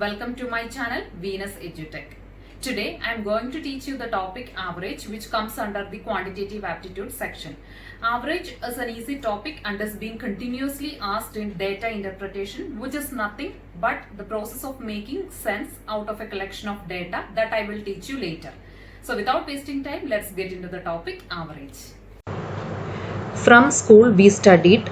Welcome to my channel Venus EduTech. Today I am going to teach you the topic average, which comes under the quantitative aptitude section. Average is an easy topic and is being continuously asked in data interpretation, which is nothing but the process of making sense out of a collection of data that I will teach you later. So without wasting time, let's get into the topic average. From school we studied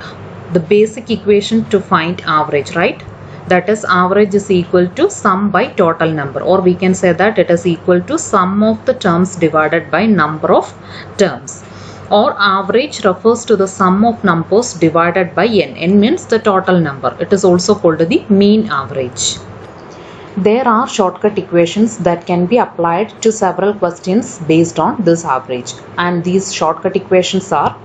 the basic equation to find average, right? That is, average is equal to sum by total number, or we can say that it is equal to sum of the terms divided by number of terms. Or average refers to the sum of numbers divided by n. N means the total number. It is also called the mean average. There are shortcut equations that can be applied to several questions based on this average, and these shortcut equations are: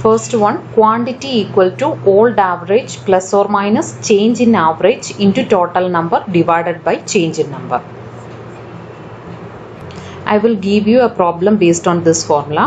first one, quantity equal to old average plus or minus change in average into total number divided by change in number. I will give you a problem based on this formula.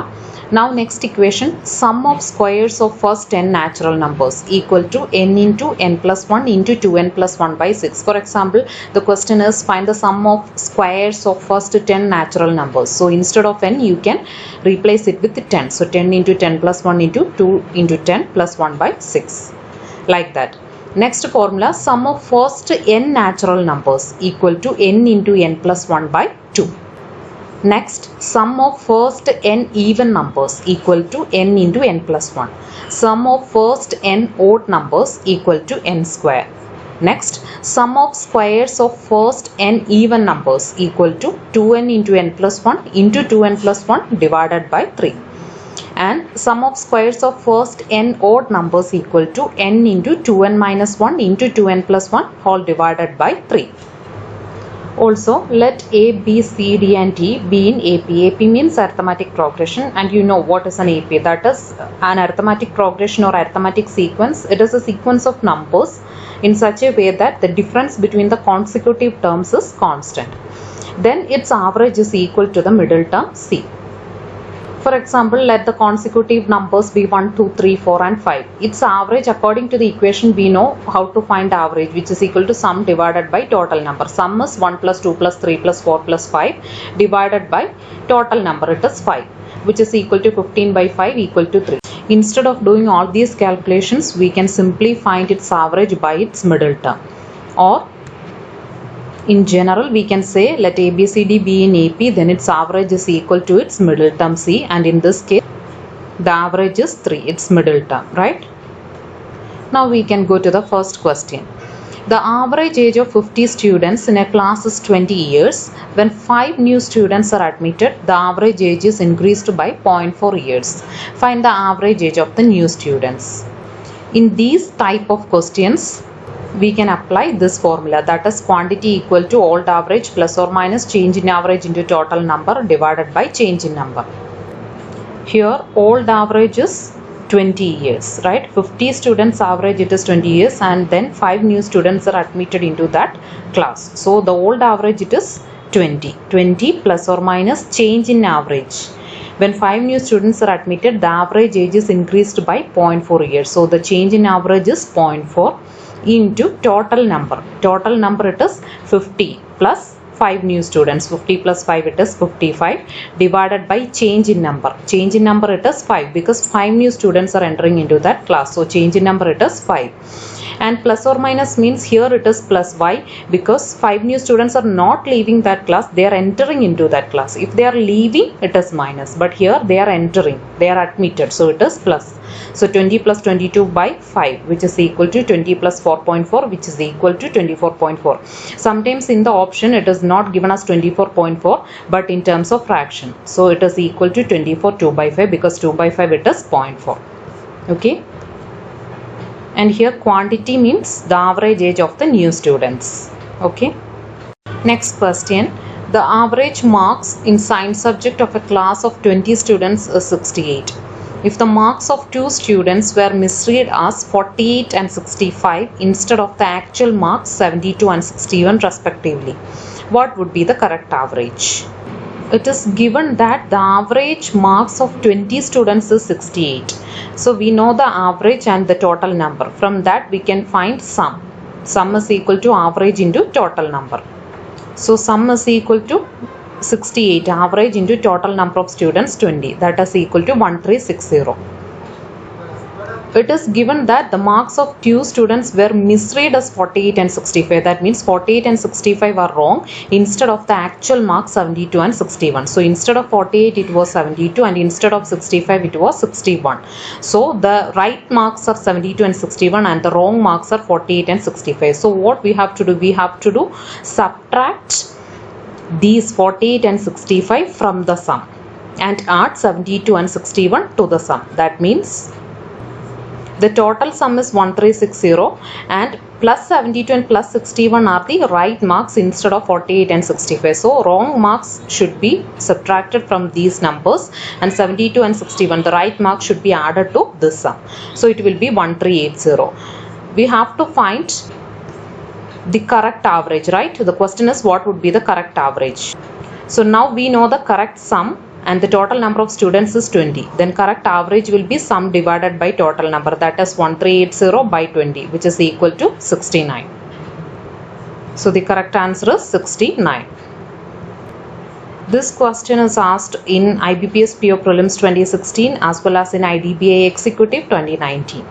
Now next equation, sum of squares of first n natural numbers equal to n into n plus 1 into 2n plus 1 by 6. For example, the question is find the sum of squares of first 10 natural numbers. So instead of n, you can replace it with 10. So 10 into 10 plus 1 into 2 into 10 plus 1 by 6. Like that. Next formula, sum of first n natural numbers equal to n into n plus 1 by 2. Next, sum of first n even numbers equal to n into n plus 1. Sum of first n odd numbers equal to n square. Next, sum of squares of first n even numbers equal to 2n into n plus 1 into 2n plus 1 divided by 3. And sum of squares of first n odd numbers equal to n into 2n minus 1 into 2n plus 1 whole divided by 3. Also, let A, B, C, D and E be in AP. AP means arithmetic progression, and you know what is an AP. That is an arithmetic progression or arithmetic sequence. It is a sequence of numbers in such a way that the difference between the consecutive terms is constant. Then its average is equal to the middle term C. For example, let the consecutive numbers be 1, 2, 3, 4 and 5. Its average, according to the equation, we know how to find average, which is equal to sum divided by total number. Sum is 1 plus 2 plus 3 plus 4 plus 5 divided by total number. It is 5, which is equal to 15 by 5 equal to 3. Instead of doing all these calculations, we can simply find its average by its middle term. Or in general, we can say let ABCD be in AP, then its average is equal to its middle term C, and in this case the average is 3, its middle term, right? Now we can go to the first question. The average age of 50 students in a class is 20 years. When 5 new students are admitted, the average age is increased by 0.4 years. Find the average age of the new students. In these type of questions, we can apply this formula, that is quantity equal to old average plus or minus change in average into total number divided by change in number. Here old average is 20 years, right? 50 students average, it is 20 years, and then 5 new students are admitted into that class. So the old average, it is 20 plus or minus change in average. When 5 new students are admitted, the average age is increased by 0.4 years. So the change in average is 0.4 into total number. Total number, it is 50 plus 5 new students. 50 plus 5, it is 55 divided by change in number. Change in number, it is 5 because 5 new students are entering into that class. So change in number, it is 5. And plus or minus means here it is plus. Why? Because 5 new students are not leaving that class, they are entering into that class. If they are leaving, it is minus, but here they are entering, they are admitted, so it is plus. So 20 plus 22 by 5, which is equal to 20 plus 4.4, which is equal to 24.4. Sometimes in the option it is not given as 24.4, but in terms of fraction. So it is equal to 24 2 by 5, because 2 by 5 it is 0.4. Okay. And here quantity means the average age of the new students. Okay. Next question. The average marks in science subject of a class of 20 students is 68. If the marks of 2 students were misread as 48 and 65 instead of the actual marks 72 and 61 respectively, what would be the correct average? It is given that the average marks of 20 students is 68. So we know the average and the total number. From that we can find sum. Sum is equal to average into total number. So sum is equal to 68, average into total number of students 20, that is equal to 1360. It is given that the marks of two students were misread as 48 and 65. That means 48 and 65 are wrong instead of the actual marks 72 and 61. So instead of 48 it was 72 and instead of 65 it was 61. So the right marks are 72 and 61 and the wrong marks are 48 and 65. So what we have to do? We have to do subtract these 48 and 65 from the sum and add 72 and 61 to the sum. That means the total sum is 1360 and plus 72 and plus 61 are the right marks instead of 48 and 65. So wrong marks should be subtracted from these numbers and 72 and 61, the right mark should be added to this sum. So it will be 1380. We have to find the correct average, right? The question is what would be the correct average. So now we know the correct sum and the total number of students is 20. Then correct average will be sum divided by total number, that is 1380 by 20, which is equal to 69. So the correct answer is 69. This question is asked in IBPS PO Prelims 2016 as well as in IDBI Executive 2019.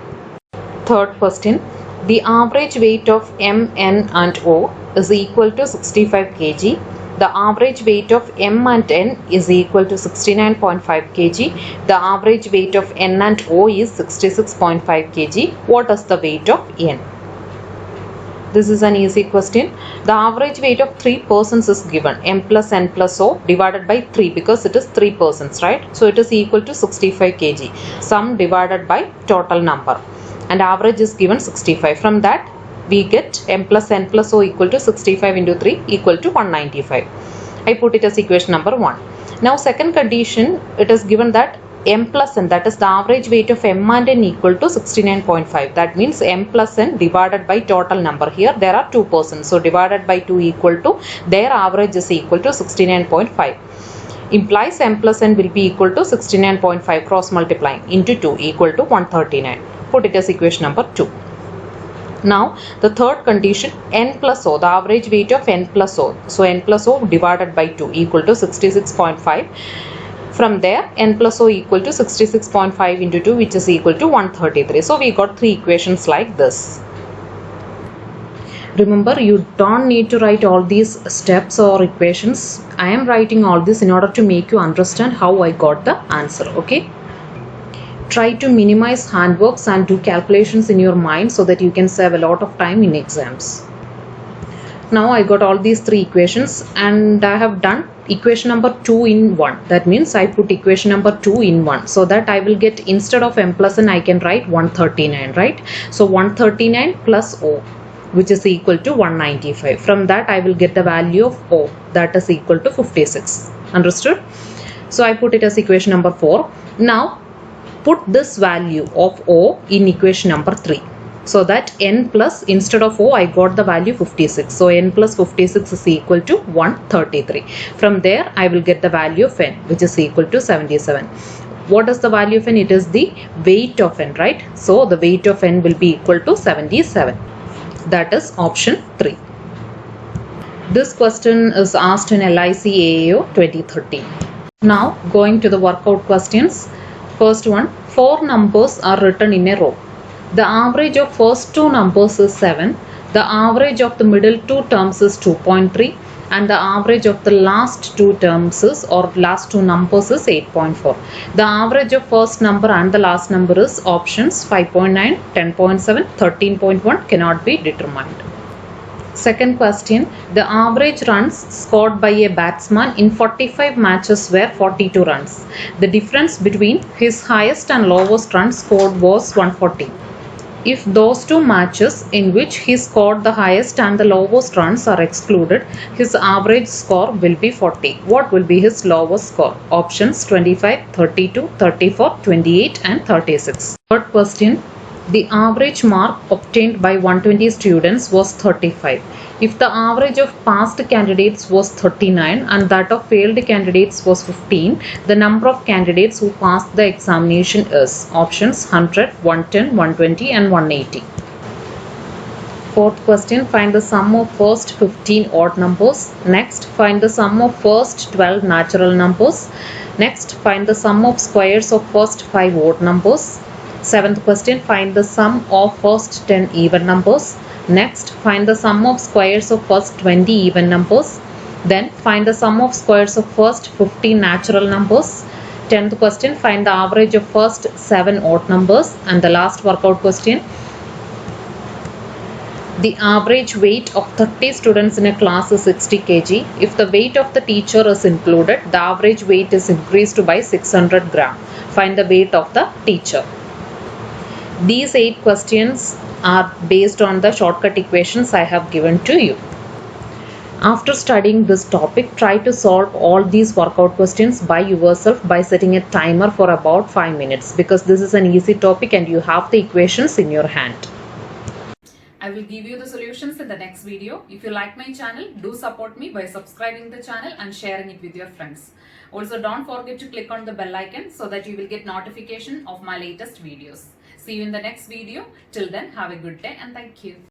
Third question. The average weight of M, N and O is equal to 65 kg. The average weight of M and N is equal to 69.5 kg. The average weight of N and O is 66.5 kg. What is the weight of N? This is an easy question. The average weight of 3 persons is given, M plus N plus O divided by 3, because it is 3 persons, right? So it is equal to 65 kg. Sum divided by total number. And average is given 65. From that we get M plus N plus O equal to 65 into 3 equal to 195. I put it as equation number 1. Now second condition, it is given that M plus N, that is the average weight of M and N equal to 69.5. That means M plus N divided by total number. Here there are 2 persons. So divided by 2 equal to their average is equal to 69.5. Implies M plus N will be equal to 69.5 cross multiplying into 2 equal to 139. Put it as equation number 2. Now the third condition, N plus O, the average weight of N plus O. So N plus O divided by 2 equal to 66.5. From there N plus O equal to 66.5 into 2, which is equal to 133. So we got 3 equations like this. Remember, you don't need to write all these steps or equations. I am writing all this in order to make you understand how I got the answer. Okay. Try to minimize handworks and do calculations in your mind so that you can save a lot of time in exams. Now I got all these 3 equations and I have done equation number 2 in 1. That means I put equation number 2 in 1, so that I will get, instead of M plus N, I can write 139, right? So 139 plus O, which is equal to 195. From that I will get the value of O, that is equal to 56. Understood? So I put it as equation number 4. Now put this value of O in equation number 3. So that N plus, instead of O, I got the value 56. So N plus 56 is equal to 133. From there I will get the value of N, which is equal to 77. What is the value of N? It is the weight of N, right? So the weight of N will be equal to 77. That is option 3. This question is asked in LIC AAO 2013. Now going to the workout questions. First one, 4 numbers are written in a row. The average of first 2 numbers is 7. The average of the middle 2 terms is 2.3. And the average of the last 2 terms is, or last 2 numbers is 8.4. The average of first number and the last number is options 5.9, 10.7, 13.1 cannot be determined. Second question, the average runs scored by a batsman in 45 matches were 42 runs. The difference between his highest and lowest run scored was 140. If those 2 matches in which he scored the highest and the lowest runs are excluded, his average score will be 40. What will be his lowest score? Options 25, 32, 34, 28 and 36. Third question, the average mark obtained by 120 students was 35. If the average of passed candidates was 39 and that of failed candidates was 15, the number of candidates who passed the examination is options 100, 110, 120 and 180. Fourth question, find the sum of first 15 odd numbers. Next, find the sum of first 12 natural numbers. Next, find the sum of squares of first 5 odd numbers. Seventh question, find the sum of first 10 even numbers. Next, find the sum of squares of first 20 even numbers. Then, find the sum of squares of first 15 natural numbers. 10th question, find the average of first 7 odd numbers. And the last workout question, the average weight of 30 students in a class is 60 kg. If the weight of the teacher is included, the average weight is increased by 600 gram. Find the weight of the teacher. These 8 questions are based on the shortcut equations I have given to you. After studying this topic, try to solve all these workout questions by yourself by setting a timer for about 5 minutes, because this is an easy topic and you have the equations in your hand. I will give you the solutions in the next video. If you like my channel, do support me by subscribing the channel and sharing it with your friends. Also, don't forget to click on the bell icon so that you will get notification of my latest videos. See you in the next video. Till then, have a good day and thank you.